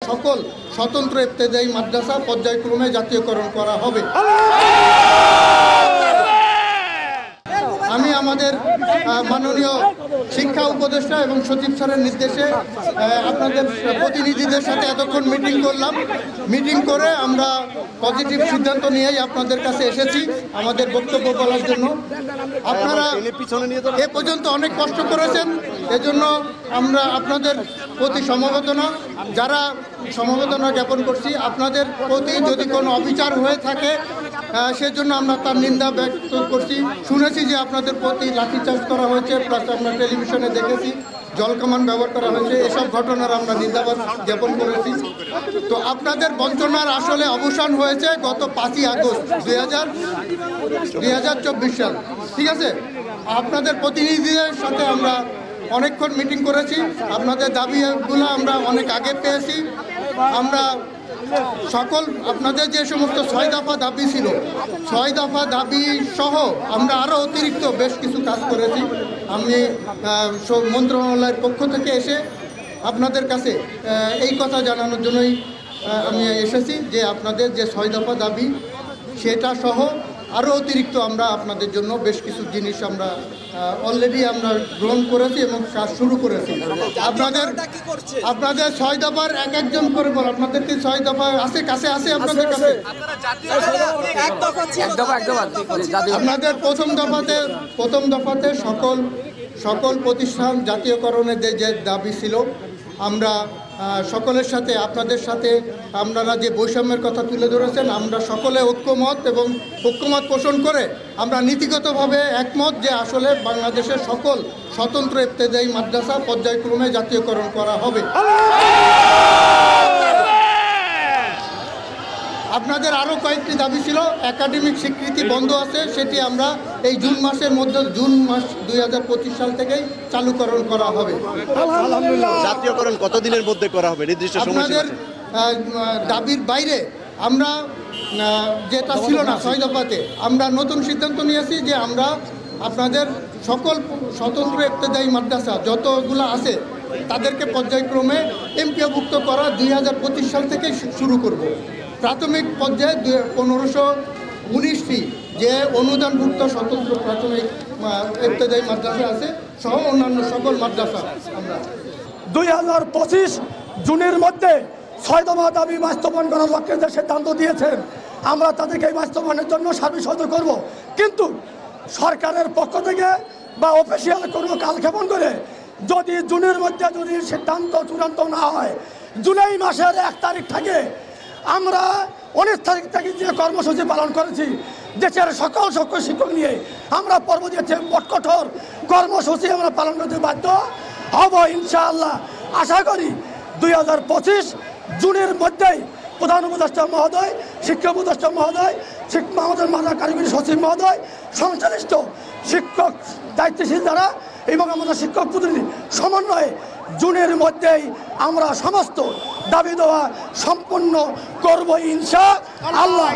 সকল স্বতন্ত্র ইবতেদায়ী মাদ্রাসা পর্যায়ক্রমে জাতীয়করণ করা হবে। আমি আমাদের মাননীয় শিক্ষা উপদেষ্টা এবং সচিব স্যারের নির্দেশে আপনাদের প্রতিনিধিদের সাথে এতক্ষণ মিটিং করলাম। মিটিং করে আমরা পজিটিভ সিদ্ধান্ত নিয়েই আপনাদের কাছে এসেছি আমাদের বক্তব্য বলার জন্য। আপনারা এ পর্যন্ত অনেক কষ্ট করেছেন, এজন্য আমরা আপনাদের প্রতি সমবেদনা জ্ঞাপন করছি। আপনাদের প্রতি যদি কোনো অবিচার হয়ে থাকে সেজন্য আমরা তার নিন্দা ব্যক্ত করছি। শুনেছি যে আপনাদের প্রতি লাঠিচার্জ করা হয়েছে, প্লাস আমরা টেলিভিশনে দেখেছি জলকামান ব্যবহার করা হয়েছে। এসব ঘটনার আমরা নিন্দাবাদ জ্ঞাপন করেছি। তো আপনাদের বঞ্চনার আসলে অবসান হয়েছে গত 5ই আগস্ট 2024 সাল, ঠিক আছে? আপনাদের প্রতিনিধিদের সাথে আমরা অনেকক্ষণ মিটিং করেছি। আপনাদের দাবিগুলো আমরা অনেক আগে পেয়েছি। আমরা সকল আপনাদের যে সমস্ত 6 দফা দাবি ছিল, 6 দফা দাবি সহ আমরা আরও অতিরিক্ত বেশ কিছু কাজ করেছি। আমি মন্ত্রণালয়ের পক্ষ থেকে এসে আপনাদের কাছে এই কথা জানানোর জন্যই আমি এসেছি যে আপনাদের যে 6 দফা দাবি সেটা সহ আরও অতিরিক্ত আমরা আপনাদের জন্য বেশ কিছু জিনিস আমরা অলরেডি আমরা গ্রহণ করেছি এবং কাজ শুরু করেছি। আপনাদের 6 দফার এক একজন করে বল, আপনাদের কি 6 দফা আছে কাছে আছে আপনাদের কাছে? আপনাদের প্রথম দফাতে সকল প্রতিষ্ঠান জাতীয়করণের যে দাবি ছিল, আমরা সকলের সাথে আপনাদের সাথে আপনারা যে বৈষম্যের কথা তুলে ধরেছেন আমরা সকলে ঐক্যমত পোষণ করে আমরা নীতিগতভাবে একমত যে আসলে বাংলাদেশের সকল স্বতন্ত্র ইবতেদায়ী মাদ্রাসা পর্যায়ক্রমে জাতীয়করণ করা হবে। আপনাদের আরও কয়েকটি দাবি ছিল। একাডেমিক স্বীকৃতি বন্ধ আছে, সেটি আমরা এই জুন মাস 2025 সাল থেকেই চালুকরণ করা হবে। জাতীয়করণ কতদিনের মধ্যে করা হবে নির্দিষ্ট সময়? আপনাদের দাবির বাইরে আমরা যেটা ছিল না 6 দফাতে, আমরা নতুন সিদ্ধান্ত নিয়েছি যে আমরা আপনাদের সকল স্বতন্ত্র ইবতেদায়ী মাদ্রাসা যতগুলো আছে তাদেরকে পর্যায়ক্রমে এমপিওভুক্ত করা 2025 সাল থেকে শুরু করব। প্রাথমিক পর্যায়ে 1519টি যে অনুদানভুক্ত স্বতন্ত্র প্রাথমিক ইবতেদায়ী মাদ্রাসা আছে সহ অন্যান্য সকল মাদ্রাসা আমরা 2025 জুনের মধ্যে 6 দফা দাবি বাস্তবায়ন করার লক্ষ্যে যে সিদ্ধান্ত দিয়েছেন আমরা তাদেরকে বাস্তবায়নের জন্য সার্বিক সহযোগিতা করব। কিন্তু সরকারের পক্ষ থেকে বা অফিসিয়াল কোনো কালক্ষেপণ করে যদি জুনের মধ্যে যদি সিদ্ধান্ত চূড়ান্ত না হয়, জুলাই মাসের 1 তারিখ থেকে আমরা 19 তারিখ থেকে যে কর্মসূচি পালন করেছি দেশের সকল শিক্ষক নিয়ে আমরা পরবর্তী কঠোর কর্মসূচি আমরা পালন করতে বাধ্য হব ইনশাআল্লাহ। আশা করি 2025 জুনের মধ্যেই প্রধান উপদেষ্টা মহোদয়, শিক্ষা উপদেষ্টা মহোদয়, আমাদের মাদ্রাসা কারিগরি সচিব মহোদয়, সংশ্লিষ্ট শিক্ষক দায়িত্বশীল যারা এবং আমাদের শিক্ষক প্রতিনিধি সমন্বয়ে জুনের মধ্যেই আমরা সমস্ত দাবি দেওয়া সম্পন্ন করব ইনশাআল্লাহ।